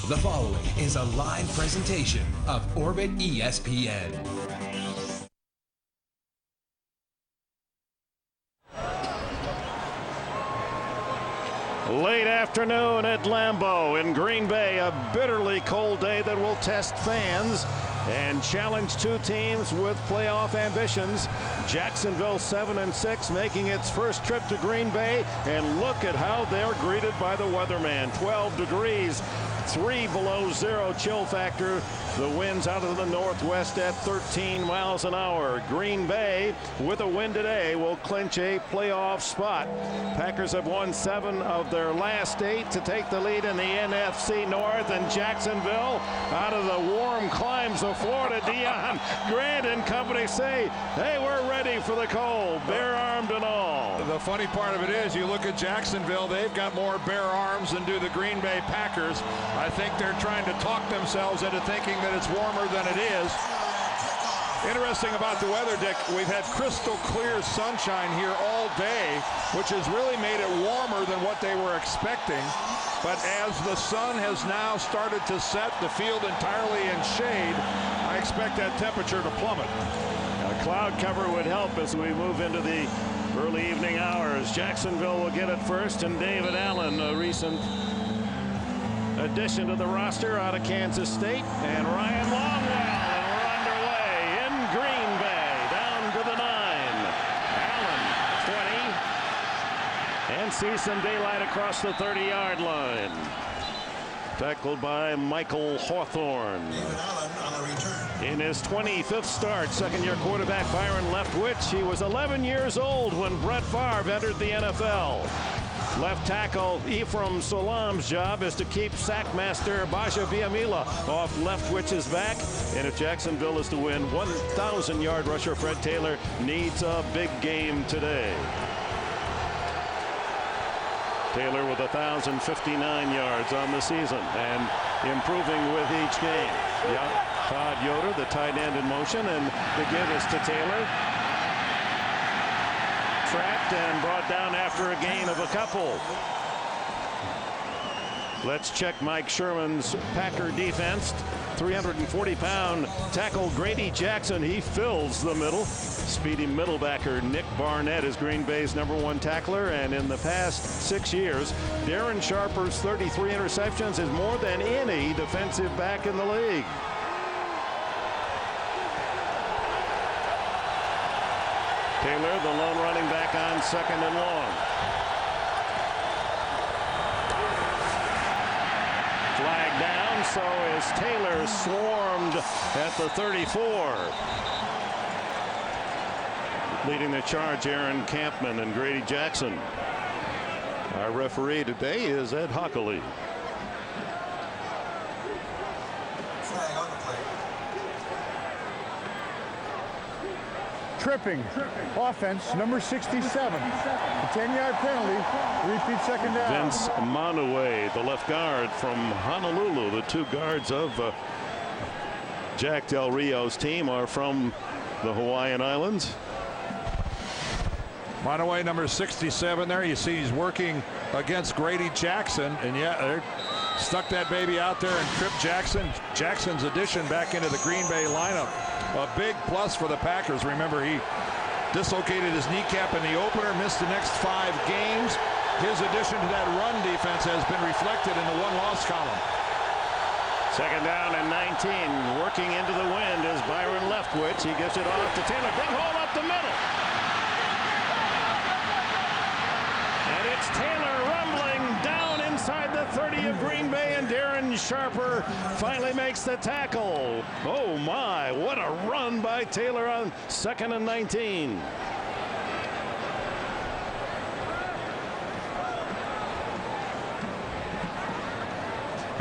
The following is a live presentation of Orbit ESPN. Late afternoon at Lambeau in Green Bay, a bitterly cold day that will test fans and challenge two teams with playoff ambitions. Jacksonville 7-6 making its first trip to Green Bay, and look at how they're greeted by the weatherman. 12 degrees, 3 below zero chill factor. The winds out of the northwest at 13 miles an hour. Green Bay, with a win today, will clinch a playoff spot. Packers have won 7 of their last 8 to take the lead in the NFC North, and Jacksonville, out of the warm climes of Florida, Deion Grant and company say, hey, we're ready for the cold, bare armed and all. The funny part of it is, you look at Jacksonville, they've got more bare arms than do the Green Bay Packers. I think they're trying to talk themselves into thinking that it's warmer than it is. Interesting about the weather, Dick, we've had crystal clear sunshine here all day, which has really made it warmer than what they were expecting. But as the sun has now started to set, the field entirely in shade, I expect that temperature to plummet. A cloud cover would help as we move into the early evening hours. Jacksonville will get it first, and David Allen, a recent addition to the roster out of Kansas State, and Ryan Longwell, and we're underway in Green Bay, down to the 9. Allen, 20, and see some daylight across the 30-yard line. Tackled by Michael Hawthorne. In his 25th start, second-year quarterback Byron Leftwich. He was 11 years old when Brett Favre entered the NFL. Left tackle Ephraim Salam's job is to keep sackmaster Baja Villamila off Leftwich's back. And if Jacksonville is to win, 1,000-yard rusher Fred Taylor needs a big game today. Taylor with 1,059 yards on the season and improving with each game. Todd Yoder, the tight end in motion, and the give is to Taylor. Trapped and brought down after a gain of a couple. Let's check Mike Sherman's Packer defense. 340-pound tackle Grady Jackson. He fills the middle. Speedy middlebacker Nick Barnett is Green Bay's #1 tackler, and in the past 6 years, Darren Sharper's 33 interceptions is more than any defensive back in the league. Taylor, the lone running back, on second and long. Flag down, so is Taylor swarmed at the 34. Leading the charge, Aaron Campman and Grady Jackson. Our referee today is Ed Hockley. Tripping. Offense, number 67. A 10-yard penalty. Repeat second down. Vince Moreeeee, the left guard from Honolulu. The two guards of Jack Del Rio's team are from the Hawaiian Islands. Moreeeee, number 67 there. You see he's working against Grady Jackson, and yeah, they stuck that baby out there and tripped Jackson. Jackson's addition back into the Green Bay lineup. A big plus for the Packers. Remember, he dislocated his kneecap in the opener, missed the next 5 games. His addition to that run defense has been reflected in the one-loss column. Second down and 19. Working into the wind is Byron Leftwich. He gives it off to Taylor. Big hole up the middle. And it's Taylor rumbling down inside the 30 of Green Bay, and Darren Sharper finally makes the tackle. Oh my, what a run by Taylor on second and 19.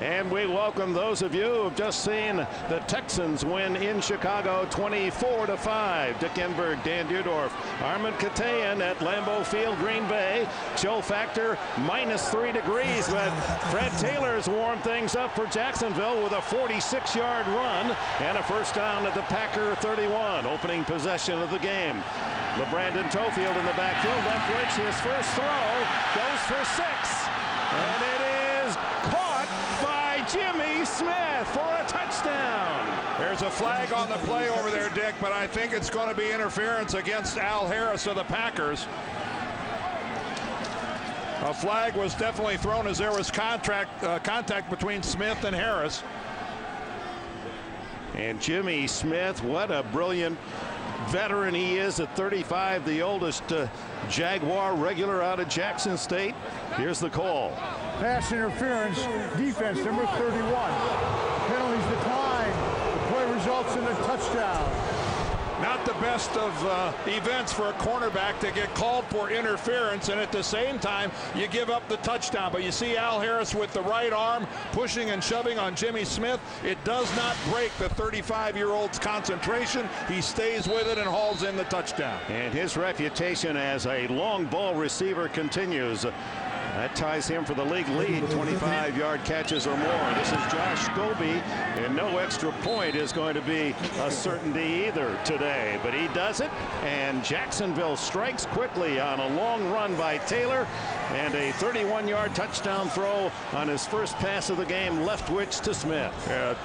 And we welcome those of you who have just seen the Texans win in Chicago 24-5. Dick Enberg, Dan Dierdorf, Armand Katayan at Lambeau Field, Green Bay. Chill factor -3 degrees, but Fred Taylor's warmed things up for Jacksonville with a 46-yard run and a first down at the Packer 31. Opening possession of the game. LeBrandon Tofield in the backfield. Leftwich, his first throw, goes for 6. And it is caught by Jimmy Smith for a touchdown. There's a flag on the play over there, Dick, but I think it's going to be interference against Al Harris of the Packers. A flag was definitely thrown as there was contact between Smith and Harris. And Jimmy Smith, what a brilliant veteran he is at 35, the oldest Jaguar regular out of Jackson State. Here's the call. Pass interference, defense number 31. Penalties declined. The play results in a touchdown. Not the best of events for a cornerback to get called for interference, and at the same time you give up the touchdown. But you see Al Harris with the right arm pushing and shoving on Jimmy Smith. It does not break the 35-year-old's concentration. He stays with it and hauls in the touchdown. And his reputation as a long ball receiver continues. That ties him for the league lead, 25-yard catches or more. This is Josh Scobie, and no extra point is going to be a certainty either today. But he does it, and Jacksonville strikes quickly on a long run by Taylor, and a 31-yard touchdown throw on his first pass of the game, leftwich to Smith.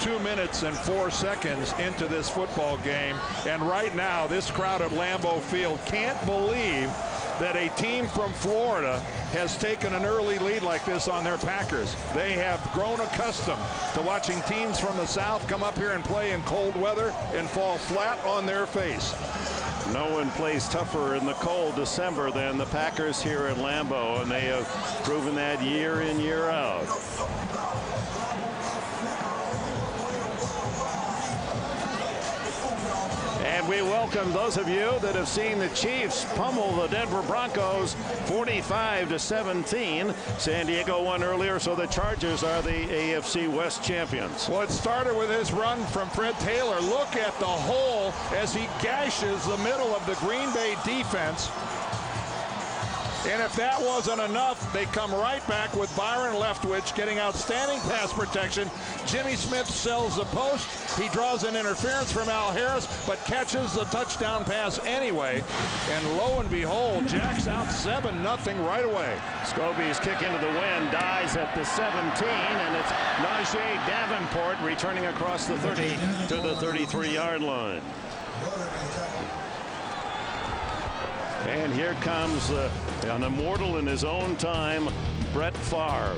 2 minutes and 4 seconds into this football game, and right now this crowd at Lambeau Field can't believe that a team from Florida has taken an early lead like this on their Packers. They have grown accustomed to watching teams from the South come up here and play in cold weather and fall flat on their face. No one plays tougher in the cold December than the Packers here at Lambeau, and they have proven that year in, year out. And we welcome those of you that have seen the Chiefs pummel the Denver Broncos 45-17. San Diego won earlier, so the Chargers are the AFC West champions. Well, it started with his run from Fred Taylor. Look at the hole as he gashes the middle of the Green Bay defense. And if that wasn't enough, they come right back with Byron Leftwich getting outstanding pass protection. Jimmy Smith sells the post. He draws an interference from Al Harris, but catches the touchdown pass anyway. And lo and behold, Jack's out 7-0 right away. Scobie's kick into the wind dies at the 17, and it's Najee Davenport returning across the 30 to the 33-yard line. And here comes an immortal in his own time, Brett Favre.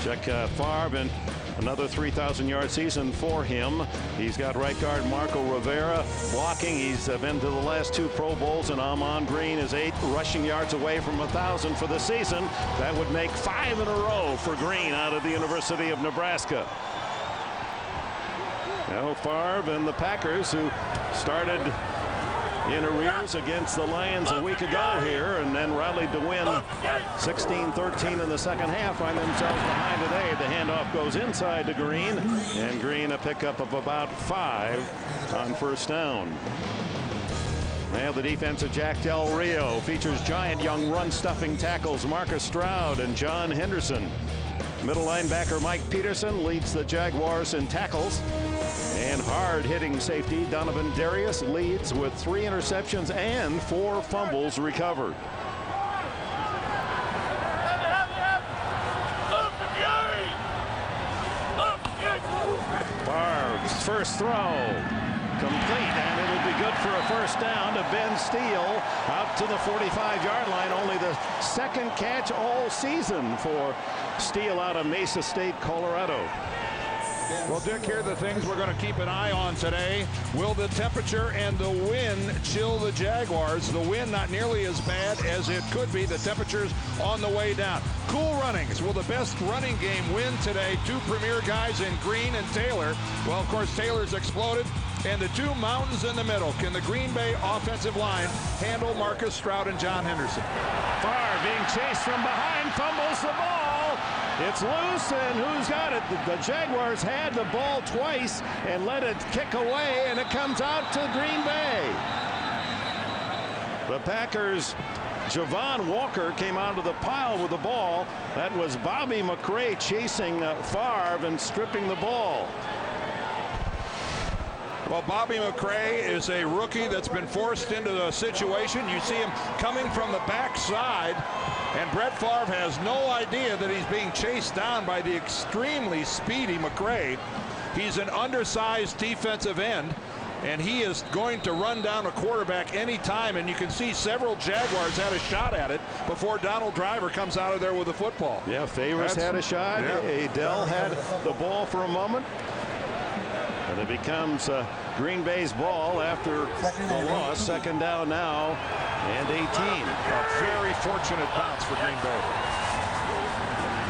Check Favre, and another 3,000-yard season for him. He's got right guard Marco Rivera blocking. He's been to the last 2 Pro Bowls, and Amon Green is 8 rushing yards away from 1,000 for the season. That would make 5 in a row for Green out of the University of Nebraska. Now Favre and the Packers, who started in arrears against the Lions a week ago here and then rallied to win 16-13 in the second half, find themselves behind today. The handoff goes inside to Green, and Green a pickup of about 5 on first down. Now the defense of Jack Del Rio features giant young run-stuffing tackles Marcus Stroud and John Henderson. Middle linebacker Mike Peterson leads the Jaguars in tackles. And hard-hitting safety Donovan Darius leads with 3 interceptions and 4 fumbles recovered. Favre's first throw complete, and it'll be good for a first down to Ben Steele out to the 45-yard line. Only the second catch all season for Steele out of Mesa State, Colorado. Well, Dick, here are the things we're going to keep an eye on today. Will the temperature and the wind chill the Jaguars? The wind not nearly as bad as it could be. The temperature's on the way down. Cool runnings. Will the best running game win today? 2 premier guys in Green and Taylor. Well, of course, Taylor's exploded. And the 2 mountains in the middle. Can the Green Bay offensive line handle Marcus Stroud and John Henderson? Favre being chased from behind, fumbles the ball. It's loose, and who's got it? The Jaguars had the ball twice and let it kick away, and it comes out to Green Bay. The Packers, Javon Walker came out of the pile with the ball. That was Bobby McRae chasing Favre and stripping the ball. Well, Bobby McRae is a rookie that's been forced into the situation. You see him coming from the backside, And Brett Favre has no idea that he's being chased down by the extremely speedy McRae. He's an undersized defensive end, and he is going to run down a quarterback anytime, and you can see several Jaguars had a shot at it before Donald Driver comes out of there with the football. Yeah, Favors had a shot. Yeah. Adele had the ball for a moment. And it becomes Green Bay's ball after the loss. Second down now and 18. A very fortunate bounce for Green Bay.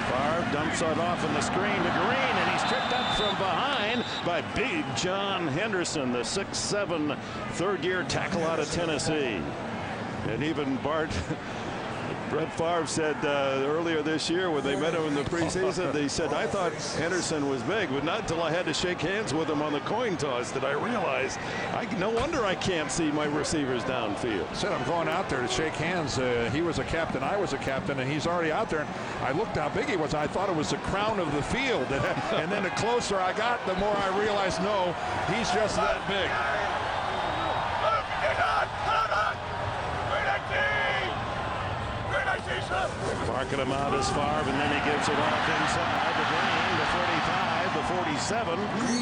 Favre dumps it off in the screen to Green, and he's tripped up from behind by Big John Henderson, the 6'7", third-year tackle out of Tennessee. And even Brett Favre said earlier this year when they met him in the preseason, they said, I thought Henderson was big, but not until I had to shake hands with him on the coin toss did I realize, no wonder I can't see my receivers downfield. Said I'm going out there to shake hands. He was a captain, I was a captain, and he's already out there. And I looked how big he was. I thought it was the crown of the field. And then the closer I got, the more I realized, no, he's just that big. Marking him out as Favre, and then he gives it off inside the Green, the 45, the 47.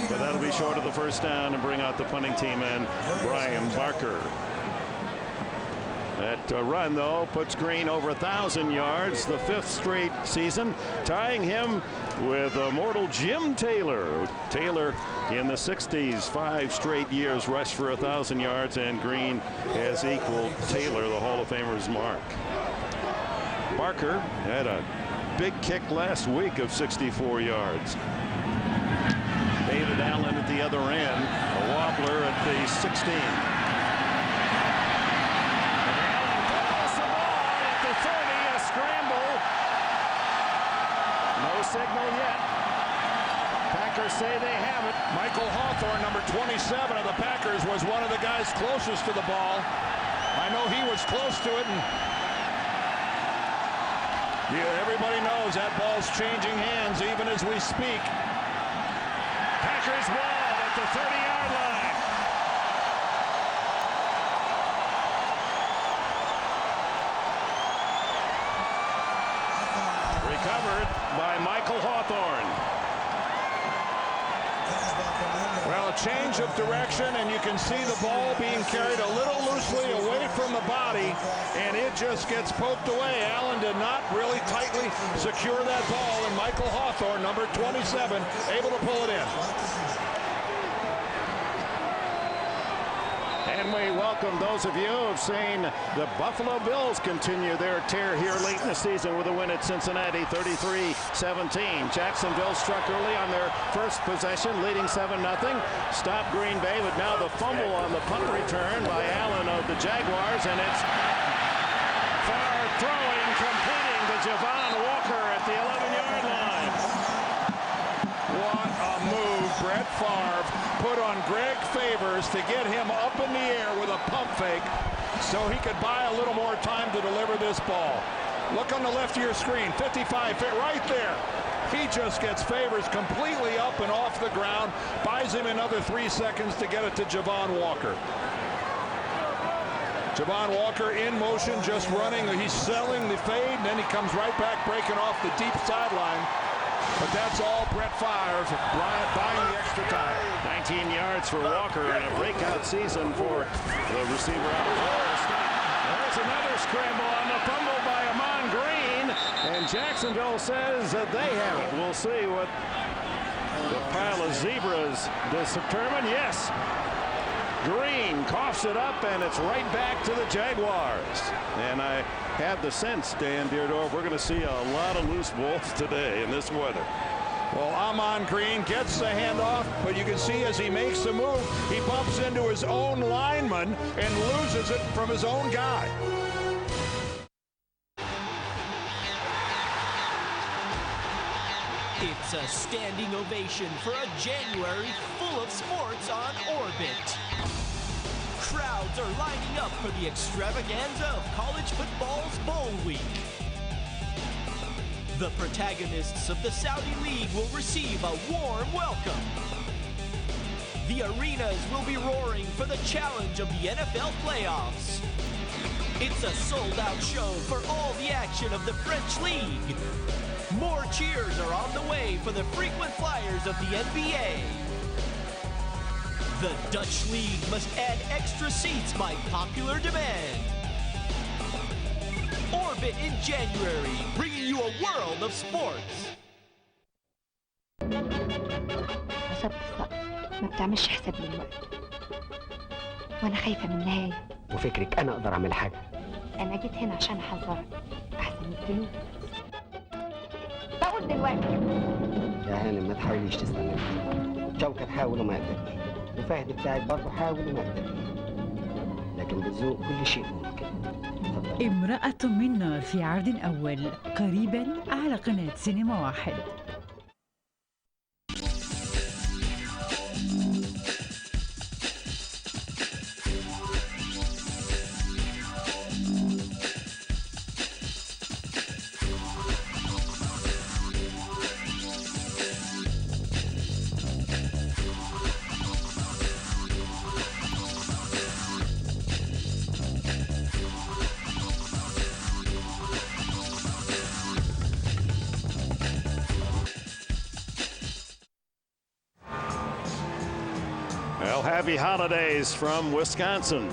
But that'll be short of the first down and bring out the punting team and Brian Barker. That run, though, puts Green over 1,000 yards, the 5th straight season, tying him with immortal Jim Taylor. Taylor in the 60s, 5 straight years rushed for 1,000 yards, and Green has equaled Taylor, the Hall of Famer's mark. Barker had a big kick last week of 64 yards. David Allen at the other end, a wobbler at the 16. At the 30, a scramble. No signal yet. Packers say they have it. Michael Hawthorne, number 27 of the Packers, was one of the guys closest to the ball. I know he was close to it, and everybody knows that ball's changing hands even as we speak. Packers ball at the 30-yard line. Recovered by Michael Hawthorne. Well, a change of direction, and you can see the ball being carried a little loosely away from the body, and it just gets poked away. Allen did not really tightly secure that ball, and Michael Hawthorne, number 27, able to pull it in. And we welcome those of you who have seen the Buffalo Bills continue their tear here late in the season with a win at Cincinnati, 33-17. Jacksonville struck early on their first possession, leading 7-0. Stopped Green Bay, but now the fumble on the punt return by Allen of the Jaguars, and it's far throwing, completing to Javon Walker at the 11-yard line. What a move Brett Favre put on Greg Favors to get him up in the air with a pump fake so he could buy a little more time to deliver this ball. Look on the left of your screen, 55 right there. He just gets Favors completely up and off the ground, buys him another 3 seconds to get it to Javon Walker. Javon Walker in motion, just running. He's selling the fade, and then he comes right back, breaking off the deep sideline. But that's all Brett Favre buying the extra time. 19 yards for Walker and a breakout season for the receiver out of Florida State. There's another scramble on the fumble by Amon Green, and Jacksonville says that they have it. We'll see what the pile of zebras determine. Yes, Green coughs it up, and it's right back to the Jaguars. And I have the sense, Dan Deardorff, we're going to see a lot of loose balls today in this weather. Well, Amon Green gets the handoff, but you can see as he makes the move, he bumps into his own lineman and loses it from his own guy. It's a standing ovation for a January full of sports on Orbit. Crowds are lining up for the extravaganza of college football's bowl week. The protagonists of the Saudi League will receive a warm welcome. The arenas will be roaring for the challenge of the NFL playoffs. It's a sold-out show for all the action of the French League. More cheers are on the way for the frequent flyers of the NBA. The Dutch League must add extra seats by popular demand. Orbit in January, bringing you a world of sports. حسب الصقر ما بتعملش حساب للوقت وانا خايفه من النهايه. وفكرك انا اقدر اعمل حاجه؟ انا جيت هنا عشان احذرك احسن يقتلوك. بقول دلوقتي يا هانم ما تحاوليش تستمر. شوكة تحاول وما قدرتش، وفهد بتاعك برضه حاول وما قدرتش، لكن بالذوق كل شيء ممكن. امرأة من نار في عرض أول قريبا على قناة سينما واحد. Well, happy holidays from Wisconsin.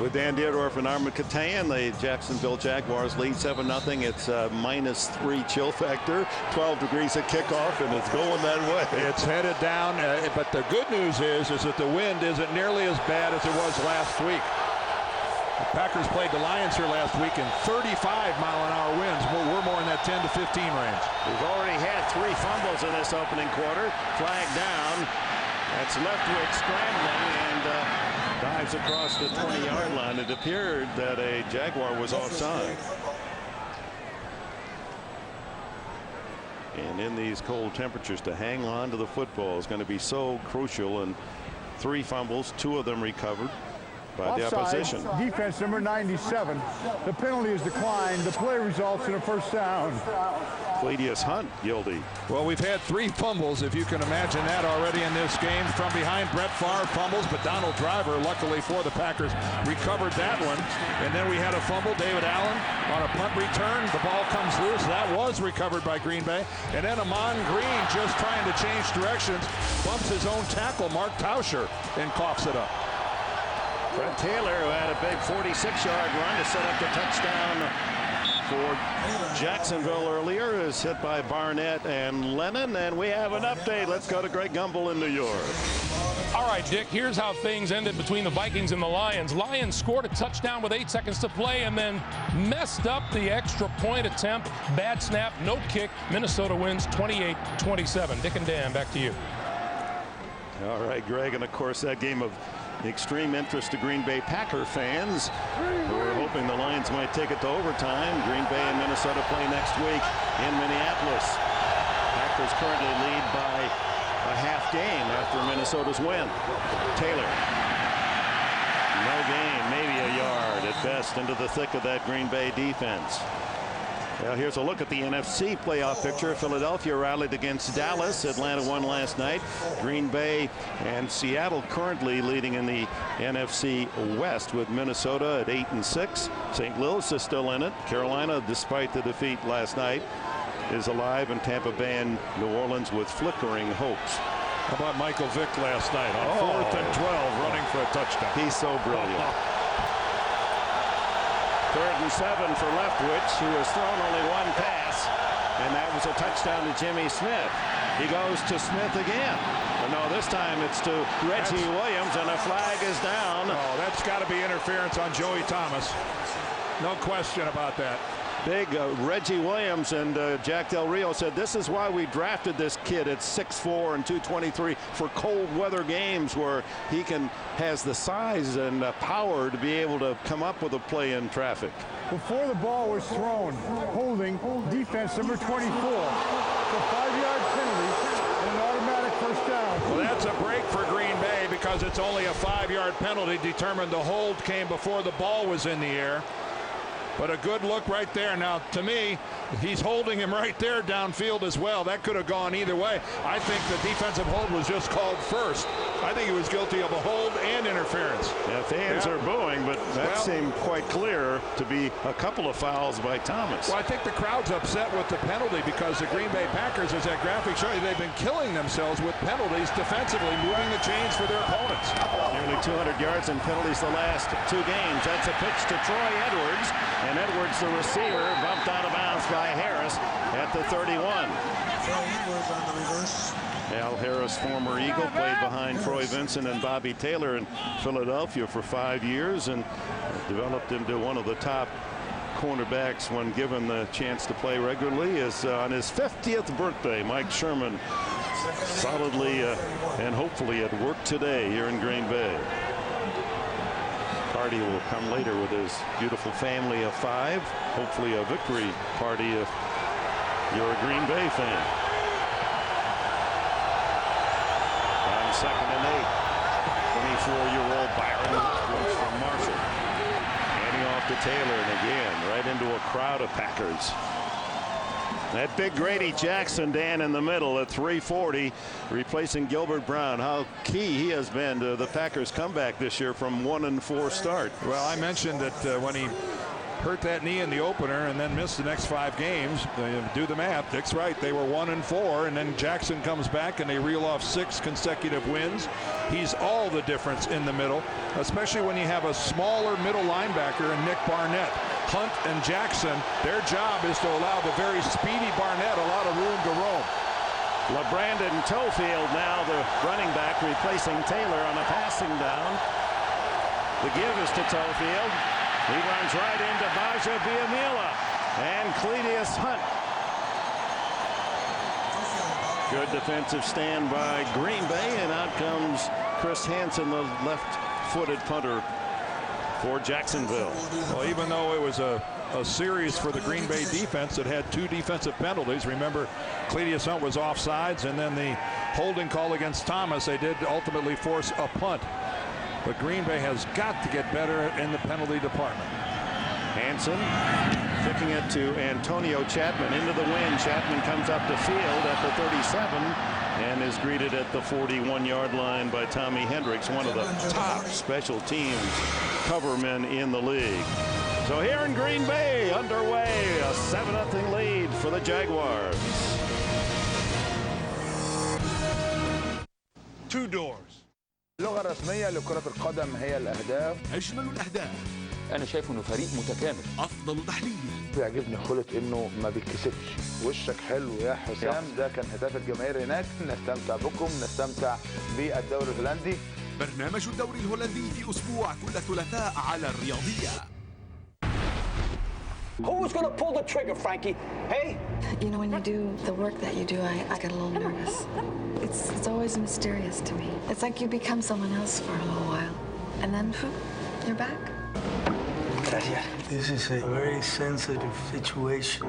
With Dan Dierdorf and Armin Katayan, the Jacksonville Jaguars lead 7-0. It's a -3 chill factor, 12 degrees at kickoff, and it's going that way. It's headed down, but the good news is that the wind isn't nearly as bad as it was last week. The Packers played the Lions here last week in 35-mile-an-hour winds. We're more in that 10 to 15 range. We've already had 3 fumbles in this opening quarter. Flag down. That's Leftwich scrambling and dives across the 20-yard line. It appeared that a Jaguar was offside. And in these cold temperatures, to hang on to the football is going to be so crucial. And 3 fumbles, 2 of them recovered by the opposition. Defense number 97. The penalty is declined. The play results in a first down. Cledius Hunt guilty. Well, we've had 3 fumbles, if you can imagine that, already in this game. From behind, Brett Favre fumbles, but Donald Driver, luckily for the Packers, recovered that one. And then we had a fumble, David Allen, on a punt return. The ball comes loose. That was recovered by Green Bay. And then Amon Green, just trying to change directions, bumps his own tackle, Mark Tauscher, and coughs it up. Fred Taylor, who had a big 46-yard run to set up the touchdown for Jacksonville earlier, is hit by Barnett and Lennon. And we have an update. Let's go to Greg Gumbel in New York. All right, Dick, here's how things ended between the Vikings and the Lions. Lions scored a touchdown with 8 seconds to play and then messed up the extra point attempt. Bad snap, no kick. Minnesota wins 28-27. Dick and Dan, back to you. All right, Greg, and of course that game of extreme interest to Green Bay Packer fans who are hoping the Lions might take it to overtime. Green Bay and Minnesota play next week in Minneapolis. Packers currently lead by a half game after Minnesota's win. Taylor. No gain, maybe a yard at best into the thick of that Green Bay defense. Well, here's a look at the NFC playoff picture. Philadelphia rallied against Dallas. Atlanta won last night. Green Bay and Seattle currently leading in the NFC West with Minnesota at 8-6. St. Louis is still in it. Carolina, despite the defeat last night, is alive, and Tampa Bay and New Orleans with flickering hopes. How about Michael Vick last night on 4th and 12 running for a touchdown? He's so brilliant. 3rd and 7 for Leftwich, who has thrown only 1 pass, and that was a touchdown to Jimmy Smith. He goes to Smith again. But no, this time it's to Reggie Williams, and a flag is down. Oh, that's got to be interference on Joey Thomas. No question about that. Big Reggie Williams, and Jack Del Rio said this is why we drafted this kid at 6'4" and 223 for cold weather games where he has the size and power to be able to come up with a play in traffic. Before the ball was thrown, holding defense number 24. It's a 5-yard penalty and an automatic first down. Well, that's a break for Green Bay because it's only a 5-yard penalty determined the hold came before the ball was in the air. But a good look right there. Now, to me, He's holding him right there downfield as well. That could have gone either way. I think the defensive hold was just called first. I think he was guilty of a hold and interference. Yeah, fans are booing, but that seemed quite clear to be a couple of fouls by Thomas. Well, I think the crowd's upset with the penalty because the Green Bay Packers, as that graphic shows you, they've been killing themselves with penalties defensively, moving the chains for their opponents. Nearly 200 yards in penalties the last 2 games. That's a pitch to Troy Edwards, and Edwards, the receiver, bumped out of bounds by Harris at the 31. Al Harris, former Eagle, played behind Troy Vincent and Bobby Taylor in Philadelphia for 5 years and developed into one of the top cornerbacks when given the chance to play regularly. Is on his 50th birthday, Mike Sherman solidly and hopefully at work today here in Green Bay. Party will come later with his beautiful family of 5. Hopefully a victory party if you're a Green Bay fan. On 2nd and 8, 24-year-old Byron goes from Marshall. Handing off to Taylor, and again right into a crowd of Packers. That big Grady Jackson, Dan, in the middle at 340, replacing Gilbert Brown. How key he has been to the Packers' comeback this year from 1-4 start. Well, I mentioned that when he hurt that knee in the opener and then missed the next 5 games, do the math. Dick's right. They were 1-4, and then Jackson comes back and they reel off 6 consecutive wins. He's all the difference in the middle, especially when you have a smaller middle linebacker in Nick Barnett. Hunt and Jackson, their job is to allow the very speedy Barnett a lot of room to roam. LeBrandon Tofield now the running back replacing Taylor on a passing down. The give is to Tofield. He runs right into Baja Biamila and Cledius Hunt. Good defensive stand by Green Bay, and out comes Chris Hansen, the left-footed punter for Jacksonville. Well, even though it was a series for the Green Bay defense that had 2 defensive penalties, remember Cledius Hunt was offsides, and then the holding call against Thomas, they did ultimately force a punt. But Green Bay has got to get better in the penalty department. Hansen kicking it to Antonio Chapman into the wind. Chapman comes up the field at the 37 and is greeted at the 41-yard line by Tommy Hendricks, one of the top special teams covermen in the league. So here in Green Bay, underway, a 7-0 lead for the Jaguars. 2 doors. اللغة الرسمية لكرة القدم هي الأهداف. أجمل الأهداف. أنا شايف إنه فريق متكامل. أفضل تحليل. بيعجبني خلق إنه ما بيتكسفش. وشك حلو يا حسام. ده كان هداف الجماهير هناك. نستمتع بكم، نستمتع بالدوري الهولندي. برنامج الدوري الهولندي في أسبوع كل ثلاثاء على الرياضية. Who's gonna pull the trigger, Frankie? Hey? You know, when you do the work that you do, I get a little nervous. It's always mysterious to me. It's like you become someone else for a little while, and then you're back. This is a very sensitive situation.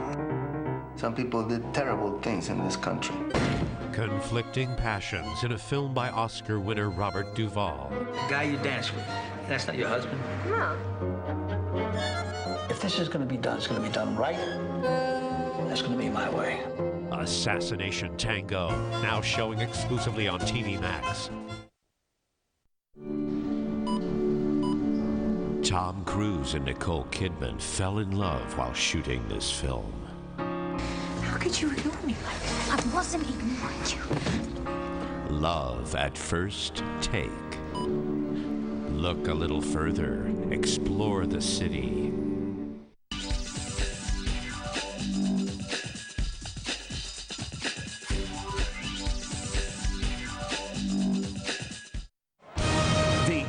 Some people did terrible things in this country. Conflicting passions in a film by Oscar winner Robert Duvall. The guy you dance with, that's not your husband? No. If this is going to be done, it's going to be done right. That's going to be my way. Assassination Tango, now showing exclusively on TV Max. Tom Cruise and Nicole Kidman fell in love while shooting this film. How could you ignore me like that? I wasn't ignoring you. Love at first take. Look a little further. Explore the city.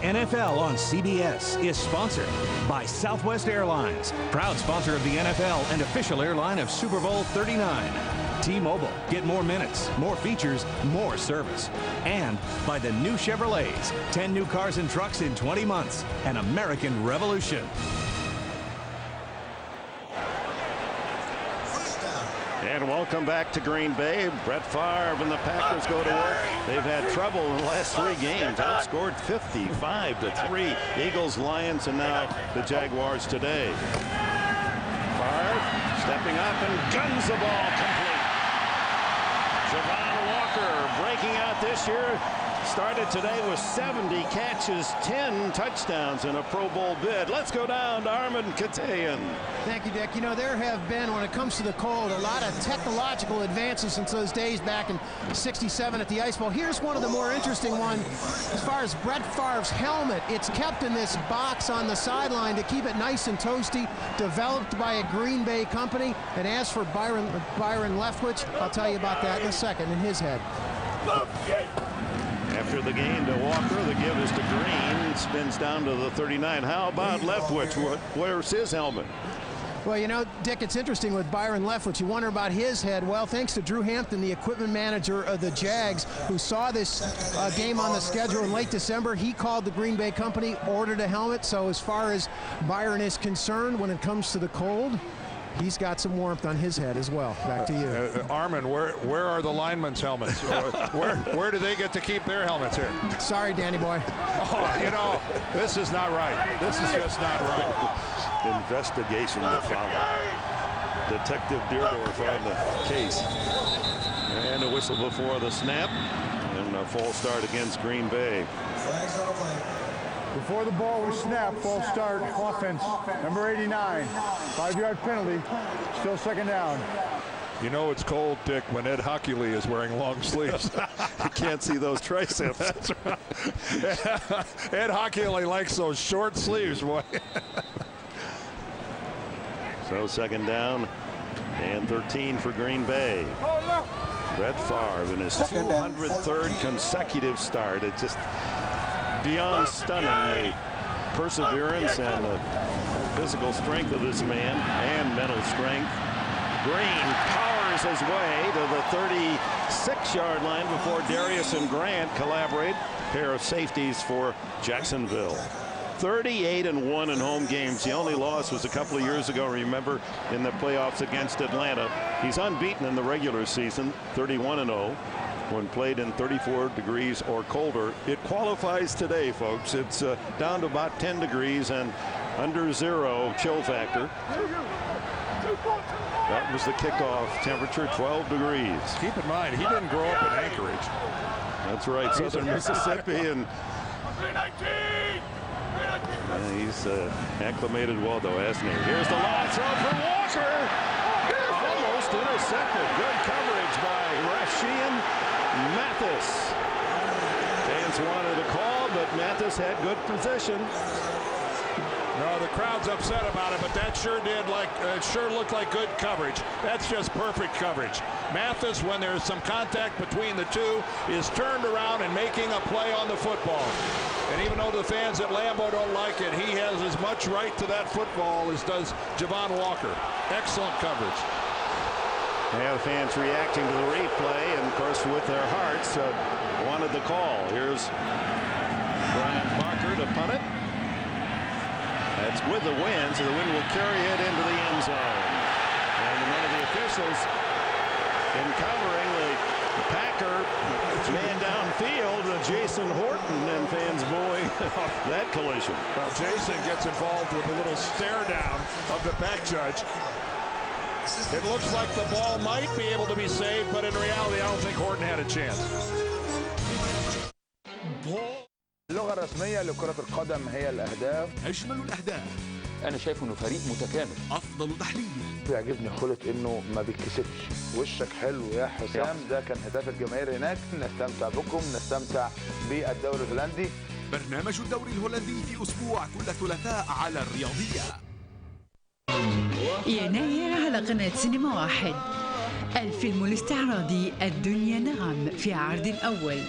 NFL on CBS is sponsored by Southwest Airlines, proud sponsor of the NFL and official airline of Super Bowl 39. T-Mobile, get more minutes, more features, more service. And by the new Chevrolets, 10 new cars and trucks in 20 months, an American revolution. And welcome back to Green Bay. Brett Favre and the Packers go to work. They've had trouble in the last 3 games. Outscored 55-3. Eagles, Lions, and now the Jaguars today. Favre stepping up. snap and guns the ball complete. Javon Walker breaking out this year. Started today with 70 catches, 10 touchdowns in a Pro Bowl bid. Let's go down to Armin Katayan. Thank you, Dick. You know, there have been, when it comes to the cold, a lot of technological advances since those days back in '67 at the Ice Bowl. Here's one of the more interesting ones as far as Brett Favre's helmet. It's kept in this box on the sideline to keep it nice and toasty, developed by a Green Bay company. And as for Byron Leftwich, I'll tell you about that in a second in his head. After the game to Walker, the give is to Green, spins down to the 39. How about Leftwich? Where's his helmet? Well, you know, Dick, it's interesting with Byron Leftwich. You wonder about his head. Well, thanks to Drew Hampton, the equipment manager of the Jags, who saw this game on the schedule in late December, he called the Green Bay company, ordered a helmet. So as far as Byron is concerned, when it comes to the cold, he's got some warmth on his head as well. Back to you. Armin, where are the linemen's helmets? where do they get to keep their helmets here? Sorry, Danny boy. Oh, you know, this is not right. This is just not right. Investigation to follow. Detective Deerdorf on the case. And a whistle before the snap. And a false start against Green Bay. Before the ball was snapped, false start, offense, number 89, 5-yard penalty, still second down. You know it's cold, Dick, when Ed Hockley is wearing long sleeves. You can't see those triceps. That's right. Ed Hockley likes those short sleeves, boy. So second down and 13 for Green Bay. Brett Favre in his 203rd consecutive start. It's just beyond stunning, the perseverance and the physical strength of this man and mental strength. Green powers his way to the 36-yard line before Darius and Grant collaborate. Pair of safeties for Jacksonville. 38-1 in home games. The only loss was a couple of years ago, remember, in the playoffs against Atlanta. He's unbeaten in the regular season, 31-0. When played in 34 degrees or colder. It qualifies today, folks. It's down to about 10 degrees and under zero chill factor. That was the kickoff temperature, 12 degrees. Keep in mind, he didn't grow up in Anchorage. That's right, southern Mississippi. And he's acclimated well, though, hasn't he? Here's the long throw for Walker. Almost intercepted. Good coverage by Rashean Mathis. Fans wanted a call, but Mathis had good position. No, the crowd's upset about it, but that sure looked like good coverage. That's just perfect coverage. Mathis, when there's some contact between the two, is turned around and making a play on the football. And even though the fans at Lambeau don't like it, he has as much right to that football as does Javon Walker. Excellent coverage. Yeah, the fans reacting to the replay, and of course with their hearts wanted the call. Here's Brian Parker to punt it. That's with the wind, so the wind will carry it into the end zone. And one of the officials in covering the Packer man downfield, Jason Horton, and fans booing that collision. Well, Jason gets involved with a little stare down of the back judge. It looks like the ball might be able to be saved, but in reality, I don't think Horton had a chance. اللغة الرسمية لكرة القدم هي الأهداف. أجمل الأهداف. أنا شايف إنه فريق متكامل. أفضل تحليل. بيعجبني خلق إنه ما بيتكسفش. وشك حلو يا حسام، ده كان هداف الجماهير هناك. نستمتع بكم، نستمتع بالدوري الهولندي. برنامج الدوري الهولندي في أسبوع كل ثلاثاء على الرياضية. يناير على قناة سينما واحد. الفيلم الاستعراضي الدنيا نعم في عرض أول.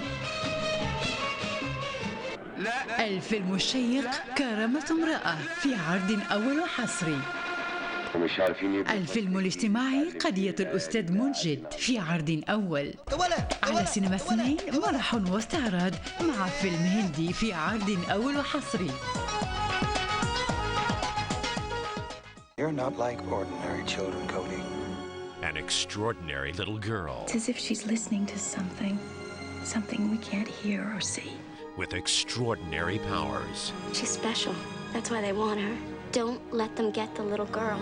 الفيلم الشيق كرامة امرأة في عرض أول وحصري. الفيلم الاجتماعي قضية الأستاذ منجد في عرض أول. على سينما 2 مرح واستعراض مع فيلم هندي في عرض أول وحصري. You're not like ordinary children, Cody. An extraordinary little girl. It's as if she's listening to something we can't hear or see. With extraordinary powers. She's special. That's why they want her. Don't let them get the little girl.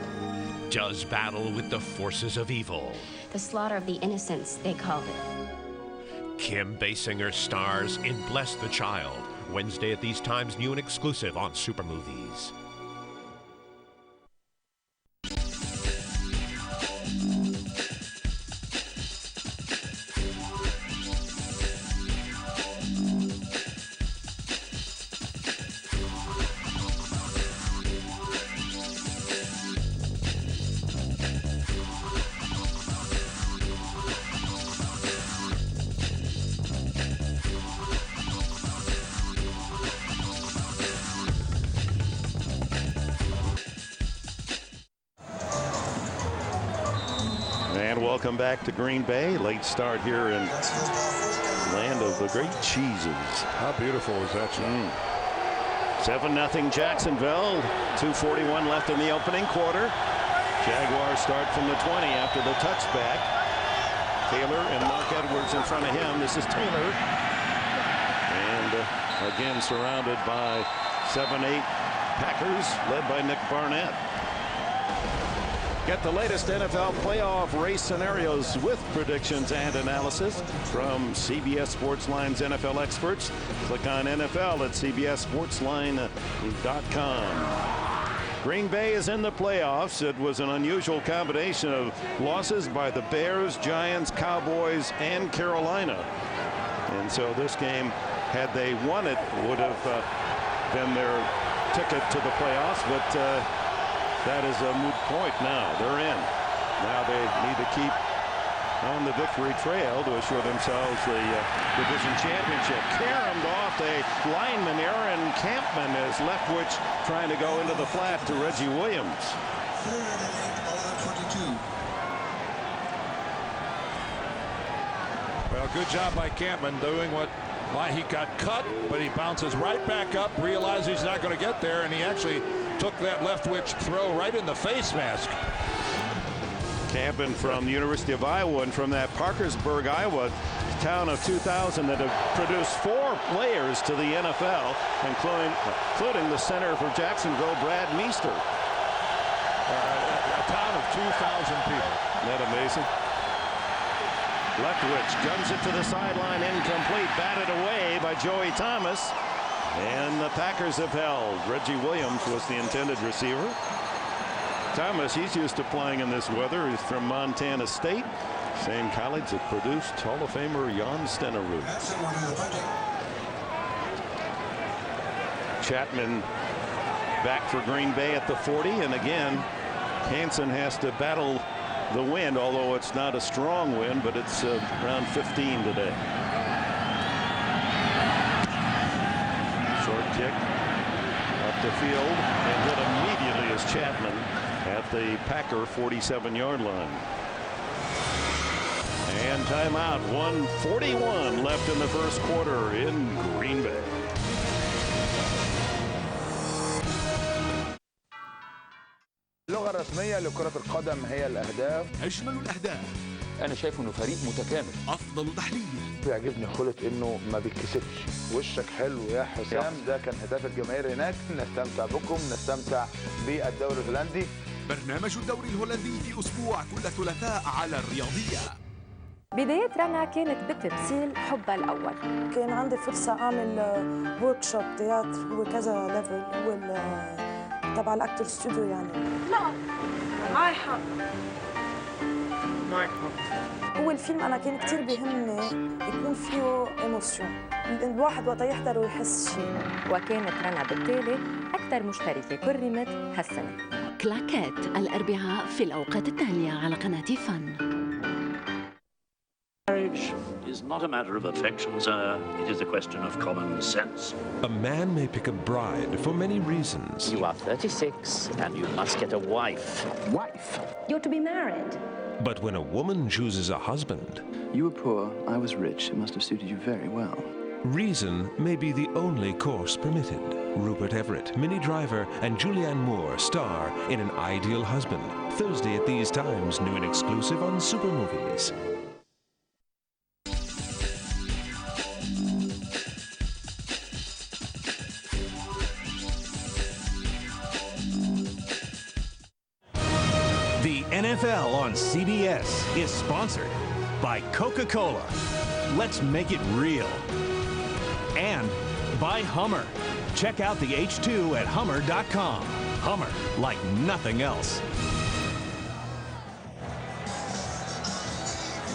does battle with the forces of evil. The slaughter of the innocents, they called it. Kim Basinger stars in Bless the Child, Wednesday at these times, new and exclusive on Super Movies. And welcome back to Green Bay. Late start here in land of the great cheeses. How beautiful is that shot? 7-0 Jacksonville. 2:41 left in the opening quarter. Jaguars start from the 20 after the touchback. Taylor and Mark Edwards in front of him. This is Taylor. And again surrounded by 7-8 Packers led by Nick Barnett. Get the latest NFL playoff race scenarios with predictions and analysis from CBS Sportsline's NFL experts. Click on NFL at cbssportsline.com. Green Bay is in the playoffs. It was an unusual combination of losses by the Bears, Giants, Cowboys, and Carolina. And so this game, had they won it, would have been their ticket to the playoffs. But that is a moot point now. They're in. Now they need to keep on the victory trail to assure themselves the division championship. Caromed off a lineman. Aaron Campman is Leftwich trying to go into the flat to Reggie Williams. Well, good job by Campman doing what he got cut, but he bounces right back up, realizes he's not going to get there, and he actually took that Leftwich throw right in the face mask. Campman from the University of Iowa and from that Parkersburg, Iowa town of 2000 that have produced 4 players to the NFL, including the center for Jacksonville, Brad Meester. A town of 2,000 people. Isn't that amazing? Leftwich guns it to the sideline, incomplete, batted away by Joey Thomas. And the Packers have held. Reggie Williams was the intended receiver. Thomas, he's used to playing in this weather. He's from Montana State, same college that produced Hall of Famer Jan Stenerud. Chapman back for Green Bay at the 40, and again, Hansen has to battle the wind, although it's not a strong wind, but it's around 15 today. Short kick up the field and hit immediately as Chapman at the Packer 47-yard line. And timeout. 1:41 left in the first quarter in Green Bay. اللغة الرسمية لكرة القدم هي الأهداف. أجمل الأهداف. أنا شايف إنه فريق متكامل. أفضل تحليل. بيعجبني خلق إنه ما بيتكسفش. وشك حلو يا حسام. ده كان هداف الجماهير هناك. نستمتع بكم، نستمتع بالدوري الهولندي. برنامج الدوري الهولندي في أسبوع كل ثلاثاء على الرياضية. بداية رنا كانت بتمثيل حبها الأول. كان عندي فرصة أعمل ورك شوب تياتر وكذا ليفل تبع الأكتر ستوديو يعني. لا معي حق. معي حق. هو الفيلم أنا كان كتير بيهمني يكون فيه إيموشن. الواحد وقت يحضر ويحس شيء. وكانت رنا بالتالي أكثر مشتركة كرمت هالسنة. كلاكات الأربعاء في الأوقات التالية على قناة فن. Marriage is not a matter of affection, sir. It is a question of common sense. A man may pick a bride for many reasons. You are 36 and you must get a wife. Wife? You're to be married. But when a woman chooses a husband... You were poor, I was rich. It must have suited you very well. Reason may be the only course permitted. Rupert Everett, Minnie Driver, and Julianne Moore star in An Ideal Husband. Thursday at these times, new and exclusive on Super Movies. NFL on CBS is sponsored by Coca-Cola. Let's make it real. And by Hummer. Check out the H2 at Hummer.com. Hummer, like nothing else.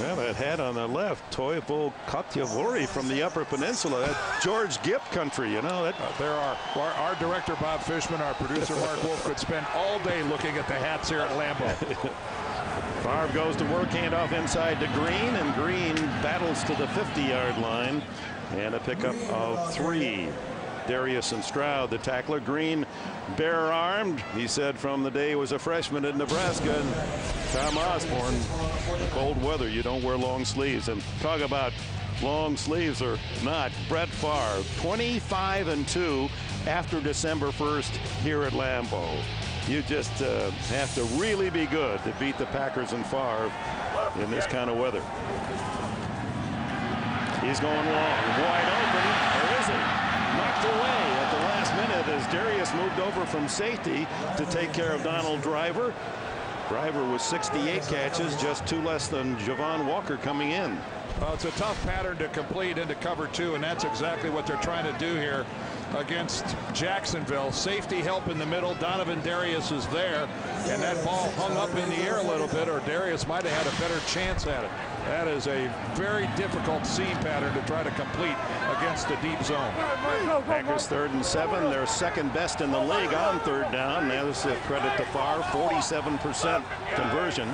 Well, that hat on the left, Toivo Kotyavuori from the Upper Peninsula. That George Gipp country, you know. That there are our director Bob Fishman, our producer Mark Wolf could spend all day looking at the hats here at Lambeau. Favre goes to work, handoff inside to Green, and Green battles to the 50-yard line, and a pickup of 3. Darius and Stroud, the tackler. Green, bare-armed. He said from the day he was a freshman in Nebraska. And Tom Osborne, cold weather, you don't wear long sleeves. And talk about long sleeves or not. Brett Favre, 25-2 after December 1st here at Lambeau. You just have to really be good to beat the Packers and Favre in this kind of weather. He's going long, wide open. Or is he? Knocked away at the last minute as Darius moved over from safety to take care of Donald Driver. Driver with 68 catches, just 2 less than Javon Walker coming in. Well, it's a tough pattern to complete into cover 2, and that's exactly what they're trying to do here against Jacksonville. Safety help in the middle. Donovan Darius is there, and that ball hung up in the air a little bit, or Darius might have had a better chance at it. That is a very difficult seam pattern to try to complete against the deep zone. Packers 3rd and 7. They're second best in the league on 3rd down. Now this is a credit to Favre, 47% conversion.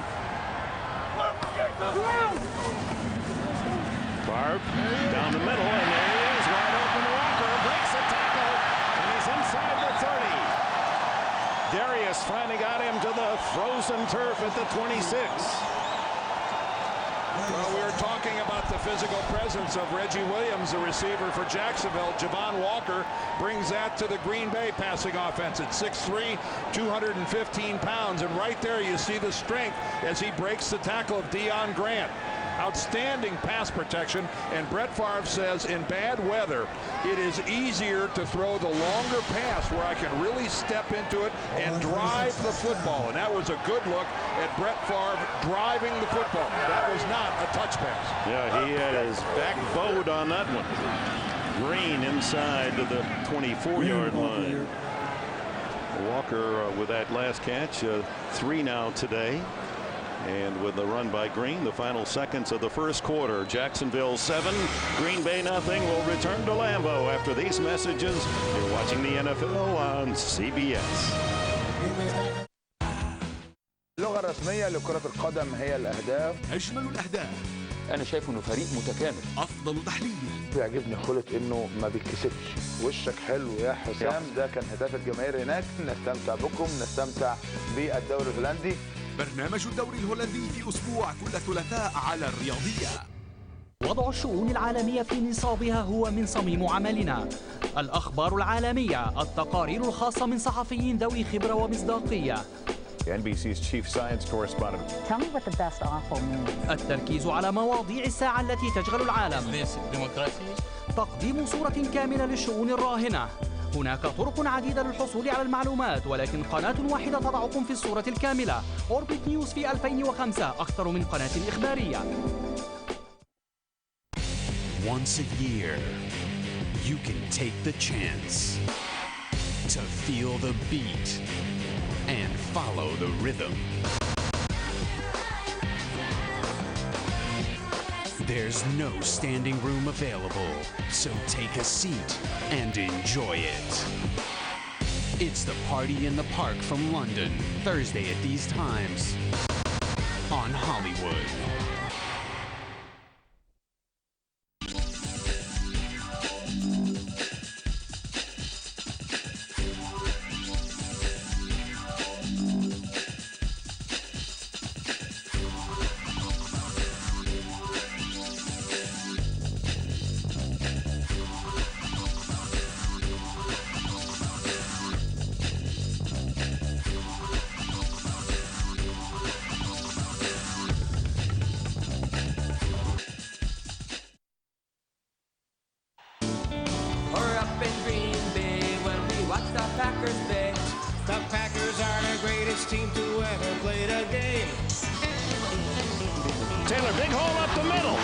Favre down the middle, and there he is, wide open. Walker breaks a tackle, and he's inside the 30. Darius finally got him to the frozen turf at the 26. Well, we were talking about the physical presence of Reggie Williams, the receiver for Jacksonville. Javon Walker brings that to the Green Bay passing offense at 6'3", 215 pounds. And right there you see the strength as he breaks the tackle of Deion Grant. Outstanding pass protection, and Brett Favre says in bad weather it is easier to throw the longer pass where I can really step into it and drive the football, and that was a good look at Brett Favre driving the football. That was not a touch pass. Yeah, he had his back bowed on that one. Green inside to the 24-yard line. Walker with that last catch, 3 now today. And with the run by Green, the final seconds of the first quarter. Jacksonville 7, Green Bay nothing. We'll return to Lambeau after these messages. You're watching the NFL on CBS. اللغة الرسمية لكرة القدم هي الأهداف. أجمل الأهداف. أنا شايف إنه فريق متكامل. أفضل تحليل. بيعجبني خلق إنه ما بيتكسفش. وشك حلو يا حسام. ده كان هداف الجماهير هناك. نستمتع بكم، نستمتع بالدوري الهولندي. برنامج الدوري الهولندي في أسبوع كل ثلاثاء على الرياضية. وضع الشؤون العالمية في نصابها هو من صميم عملنا. الأخبار العالمية، التقارير الخاصة من صحفيين ذوي خبرة ومصداقية. NBC's chief science correspondent. Tell me what the best awful means. التركيز على مواضيع الساعة التي تشغل العالم. تقديم صورة كاملة للشؤون الراهنة. هناك طرق عديدة للحصول على المعلومات، ولكن قناة واحدة تضعكم في الصورة الكاملة. أوربت نيوز في 2005 أكثر من قناة إخبارية. Once a year, you can take the chance to feel the beat and follow the rhythm. There's no standing room available, so take a seat and enjoy it. It's the Party in the Park from London, Thursday at these times on Hollywood. Taylor, big hole up the middle.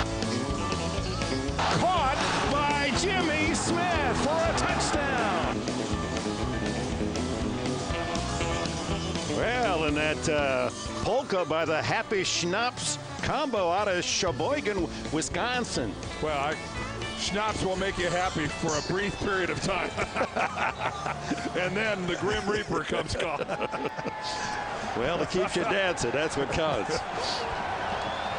Caught by Jimmy Smith for a touchdown. Well, and that polka by the Happy Schnapps combo out of Sheboygan, Wisconsin. Well, Schnapps will make you happy for a brief period of time. And then the Grim Reaper comes calling. Well, it keeps you dancing. That's what counts.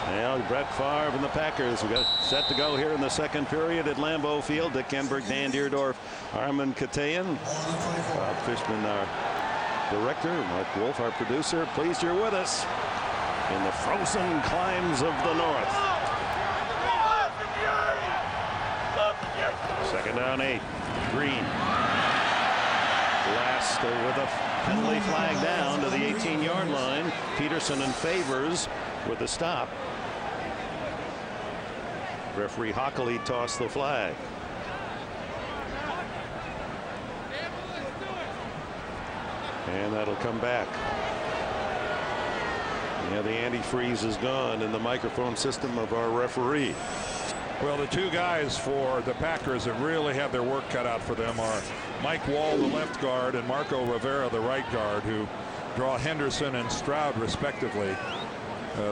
Well, Brett Favre and the Packers. We got set to go here in the second period at Lambeau Field. Dick Enberg, Dan Deerdorf, Armin Katayan. Bob Fishman, our director. Mark Wolf, our producer. Pleased you're with us in the frozen climes of the north. Second down 8. Green. Last with a penalty flag down to the 18-yard line. Peterson and Favors with the stop. Referee Hockley tossed the flag. And that'll come back. Yeah, the antifreeze is gone in the microphone system of our referee. Well, the two guys for the Packers that really have their work cut out for them are Mike Wall, the left guard, and Marco Rivera, the right guard, who draw Henderson and Stroud respectively.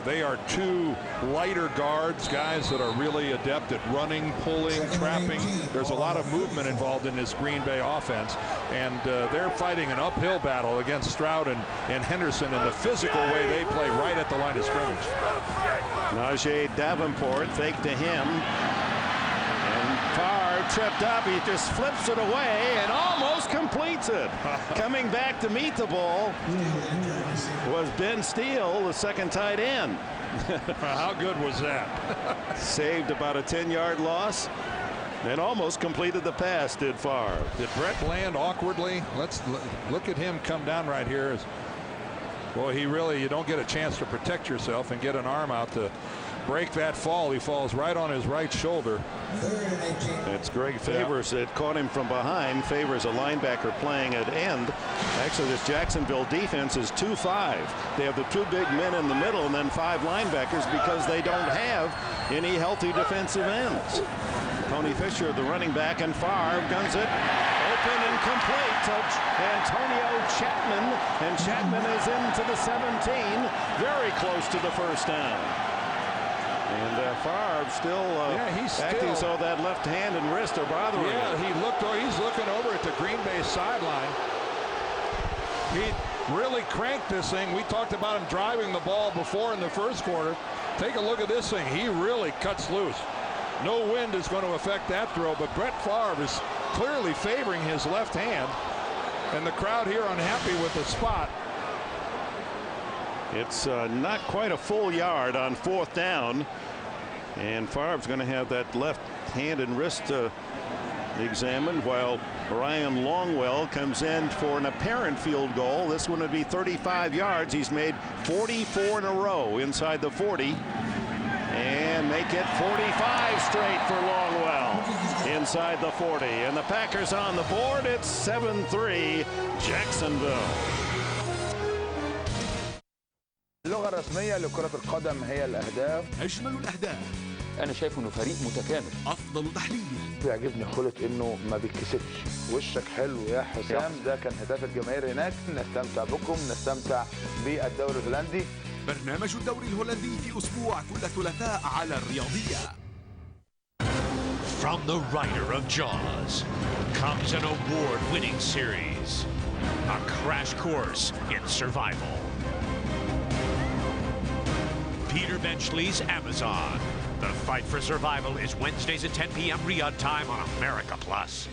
They are two lighter guards, guys that are really adept at running, pulling, trapping. There's a lot of movement involved in this Green Bay offense, and they're fighting an uphill battle against Stroud and Henderson in the physical way they play right at the line of scrimmage. Najee Davenport fake to him, and Favre tripped up. He just flips it away and almost completes it. Coming back to meet the ball was Ben Steele, the second tight end. How good was that? Saved about a 10-yard loss and almost completed the pass, did Favre. Did Brett land awkwardly? Let's look at him come down right here. Boy, you don't get a chance to protect yourself and get an arm out to break that fall. He falls right on his right shoulder. It's Greg Favors that caught him from behind. Favors, a linebacker playing at end. Actually, this Jacksonville defense is 2-5. They have the two big men in the middle and then 5 linebackers because they don't have any healthy defensive ends. Tony Fisher, the running back, and Favre guns it open and complete to Antonio Chapman, and Chapman is into the 17, very close to the first down. And Favre still acting as though that left hand and wrist are bothering him. Yeah, he's looking over at the Green Bay sideline. He really cranked this thing. We talked about him driving the ball before in the first quarter. Take a look at this thing. He really cuts loose. No wind is going to affect that throw, but Brett Favre is clearly favoring his left hand, and the crowd here unhappy with the spot. It's not quite a full yard on 4th down, and Favre's going to have that left hand and wrist examined while Ryan Longwell comes in for an apparent field goal. This one would be 35 yards. He's made 44 in a row inside the 40. And make it 45 straight for Longwell inside the 40. And the Packers on the board. It's 7-3 Jacksonville. اللغة الرسمية لكرة القدم هي الأهداف. أجمل الأهداف. أنا شايف إنه فريق متكامل. أفضل تحليل. بيعجبني خلق إنه ما بيتكسفش. وشك حلو يا حسام. ده كان هداف الجماهير هناك. نستمتع بكم، نستمتع بالدوري الهولندي. برنامج الدوري الهولندي في أسبوع كل ثلاثاء على الرياضية. From the writer of Jaws comes an award-winning series, a crash course in survival. Peter Benchley's Amazon. The fight for survival is Wednesdays at 10 p.m. Riyadh time on America Plus.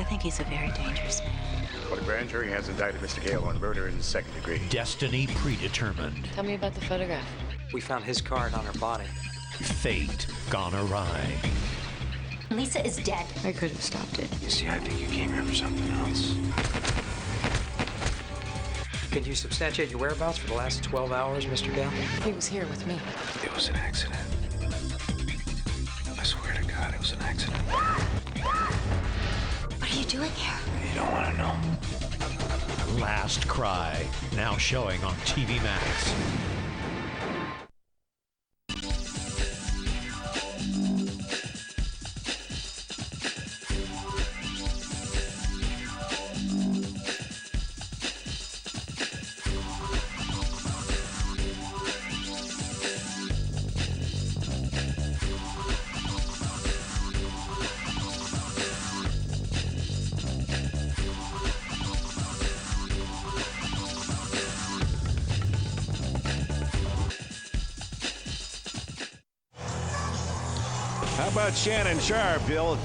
I think he's a very dangerous man. Well, the grand jury has indicted Mr. Gale on murder in the 2nd degree. Destiny predetermined. Tell me about the photograph. We found his card on her body. Fate gone awry. Lisa is dead. I could have stopped it. You see, I think you came here for something else. Could you substantiate your whereabouts for the last 12 hours, Mr. Gale? He was here with me. It was an accident. I swear to God, it was an accident. What are you doing here? You don't want to know. Last Cry, now showing on TV Max. How about Shannon Sharpe? He'll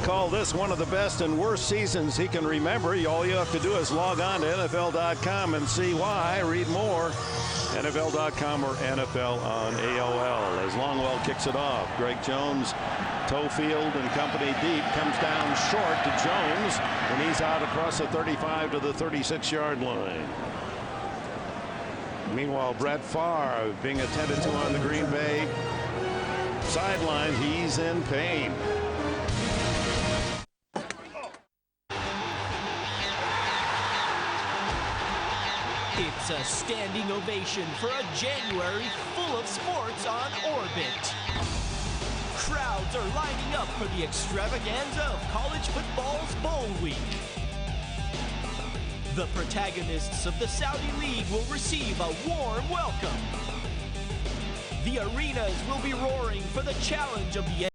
call this one of the best and worst seasons he can remember. All you have to do is log on to NFL.com and see why. Read more. NFL.com or NFL on AOL. As Longwell kicks it off, Greg Jones, Toefield and company deep, comes down short to Jones, and he's out across the 35 to the 36-yard line. Meanwhile, Brett Favre being attended to on the Green Bay sideline. He's in pain. It's a standing ovation for a January full of sports on Orbit. Crowds are lining up for the extravaganza of college football's Bowl Week. The protagonists of the Saudi League will receive a warm welcome. The arenas will be roaring for the challenge of the